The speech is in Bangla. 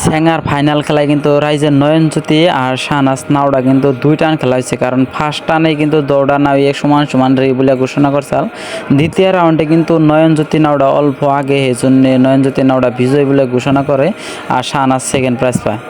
স্যাঙ্গার ফাইনাল খেলায় কিন্তু রাইজের নয়নজ্যোতি আর শাহনাজ নাওডা কিন্তু 2 টান খেলা হয়েছে, কারণ ফার্স্ট টানে কিন্তু দৌড়া নাওয়ে সমান সমান রে বলে ঘোষণা করছে। দ্বিতীয় রাউন্ডে কিন্তু নয়নজ্যোতি নাওডা অল্প আগে, এই জন্য নয়নজ্যোতি নাওডা বিজয় বলে ঘোষণা করে আর শাহনাজ সেকেন্ড প্রাইজ পায়।